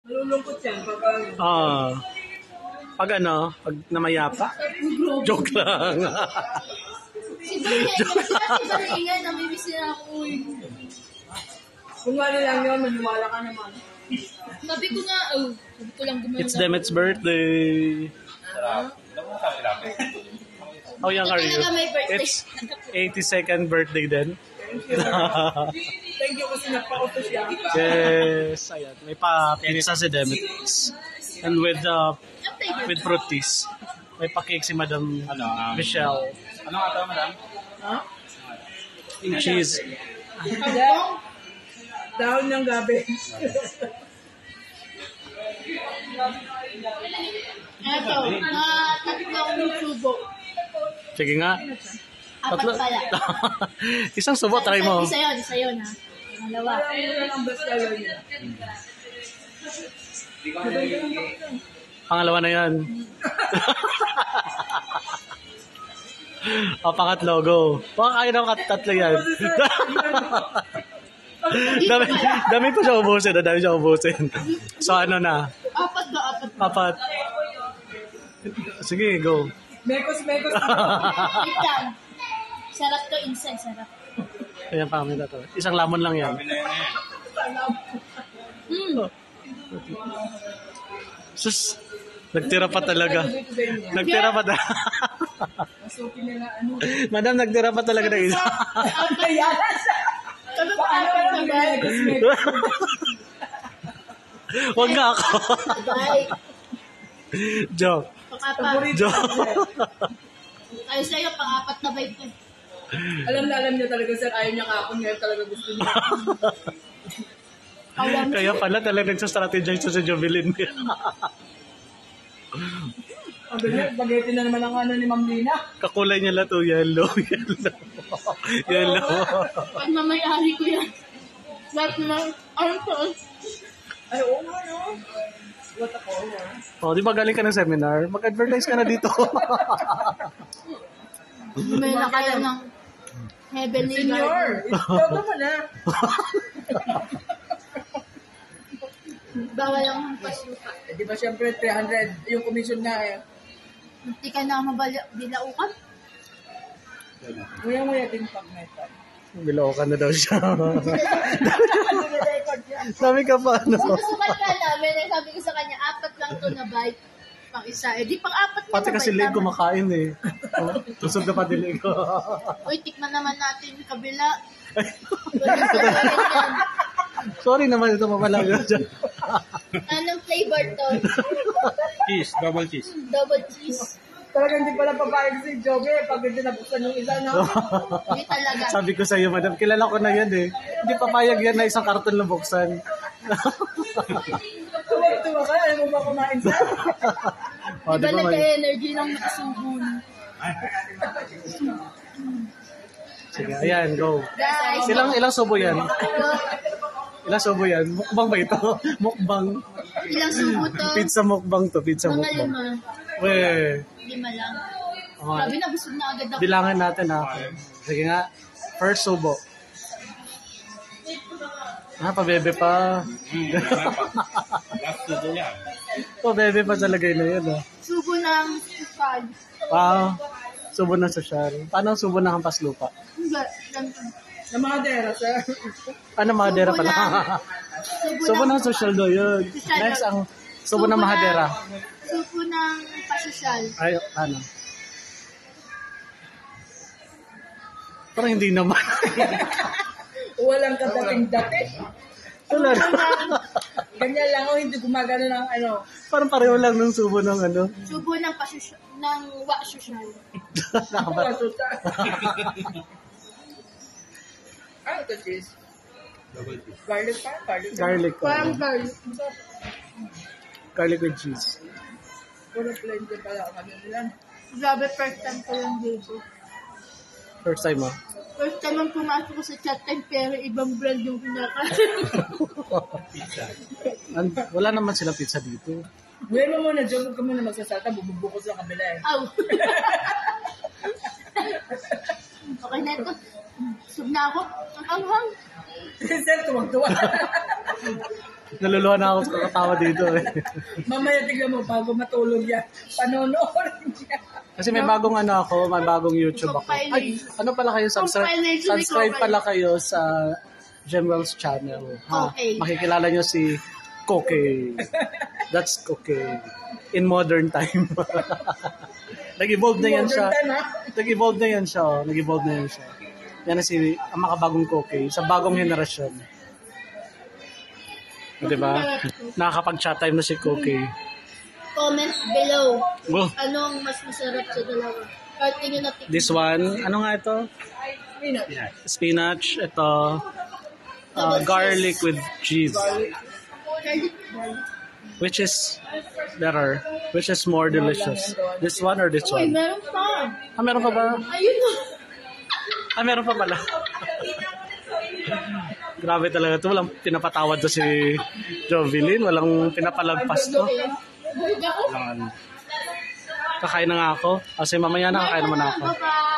Malulungkot yan pag pag ano, pag namayapa. Joke lang. Si Ingay, namimiss na ako. Kung ano lang yun, maniwala ka naman. Sabi ko nga, sabi ko lang gumana. It's Demet's birthday. How young are you? It's 82nd birthday then. Thank you kasi nagpa-auto siya. Yes, ayan. May pa-pizza si Demet's. And with fruities. May pa-cake si Madam Michelle. Ano nga ito, Madam? Ha? Cheese. Dahon ng gabi. Eto, tatlo akong subo. Sige nga. Apat pala. Isang subo, try mo. Isa yun ha. Dalawa. Ang best seller niya. Pangalawa na yan. Pangatlo, go. Baka kaya na tatlo yan. dami pa siya ubusin. So ano na? Apat. Sige, go. Mekos. Wait lang. Sarap to, inside, sarap. Ayan pa kami na to. Isang lamon lang yan. Sus, nagtira pa talaga. Madam, nagtira pa talaga na isa. Sabi ko, apat na ba? Huwag nga ako. Bye. Joke. Pang-apat. Joke. Ayaw sa'yo, pang-apat na ba ito? Alam niya talaga, sir. Ayaw niya kapon. Ngayon talaga gusto niya. Kaya pala talaga nagsa-strategize sa Jovelyn. Ang ganyan, spaghetti na naman ang ano ni Ma'am Lina. Kakulay niya lang to, yellow. Pag mamayari ko yan. Lahat na, ano to? Ay, oo nga, no? What ako, Oh, di ba galing ka ng seminar? Mag-advertise ka na dito. May nakala ng heavenly Senior! Ito naman na. Bawal lang ang pasuka. Di ba siyempre 300 yung commission na eh. Hindi ka na mabilaukan? Nguya din pag meta. Bilaukan na daw siya. Sabi ka pa, ano? Susukat ka namin. Sabi ko sa kanya, 4 lang to na bite. Pang isa. Eh, di pang 4 na Pati kasi leg kumakain eh. Tusog na pa din leg ko. Uy, tikman naman natin yung kabila. Sorry naman, ito mapalaga dyan. Anong flavor to? Cheese, double cheese. Double cheese. Talagang hindi pala papayag si Joby pag hindi nabuksan yung isa, no? Hindi talaga. Sabi ko sa iyo, madam, kilala ko na yan eh. Hindi papayag yan na isang karton lang buksan. Tuwa ka, ayaw mo ba kumain sa? Oh, Diba di ba, nagka-energy lang nakasubo na. sige, ayan, go. Guys, Ilang subo yan? Ilang subo yan? Mukbang ba ito? Mukbang. ilang subo to? Pizza mukbang to, pizza Mga mukbang. 5. Weh. 5 lang. Oh, Sabi na, busog na agad ako. bilangan natin ha. Sige nga. First subo. Pabebe pa. Last tudo yan. Pabebe pa talaga yun na yun. Subo ng sal. Wow. Subo ng sosyal. Paano ang subo ng hampas lupa? Hindi, ganito. Na mga dera, sir. Ano, mahadera Subo pala? Subo ng social do yun. Social. Next, ang subo ng mahadera. Subo ng pasosyal. Ay, ano? Parang hindi naman. Walang kadating-dating. Wala na. Ganyan lang, hindi gumagana ng ano. Parang pareho lang ng subo ng ano. Subo ng pasosyal. Ng wa-sosyal. Nakapasuta. Ano ito, cheese? Double cheese. Garlic pa? Garlic. Parang garlic. Garlic with cheese. Puro plain din pala kami nila. Grabe, first time ko lang dito. First time mo? First time ang pumasok ko sa chat time, pero ibang brand yung kinakain. Wala naman silang pizza dito. Buhay mo muna, Joe. Huwag ka muna magsasalta. Bubukos sa kabila eh. Aw. Okay na ito. Sub na ako. Ang anghang. Sir, tuwag-tuwa. Naluluha na ako sa kakatawa dito eh. Mamaya tignan mo, bago matulog yan, panonood niya. Kasi may bagong ano ako, may bagong YouTube ako. Ay, ano pala kayo? Subscribe pala kayo sa Gemwell's channel. Ha? Okay. Makikilala nyo si Koke. That's Koke. In modern time. Nag-evolve na yan siya. Nag-evolve na yan siya. Oh. Nag-evolve na yan siya. Yan na si ang makabagong Koke sa bagong henerasyon. Diba? Nakakapag-chat time na si Koke. Comment below. Oh. Anong mas masarap sa dalawa? Or tingin na tingin. This one, ano nga ito? Spinach. Ito, garlic with cheese. Garlic. Which is better? Which is more delicious? This one or this Uy, one? meron pa. Ah, meron pa ba? Ayun na. Ah, meron pa pala. Grabe talaga ito. Walang pinapatawad to si Jovelyn. Walang pinapalagpas to. Burg ako. Kakain na nga ako. Kasi mamaya na kakain naman ako. Bye-bye.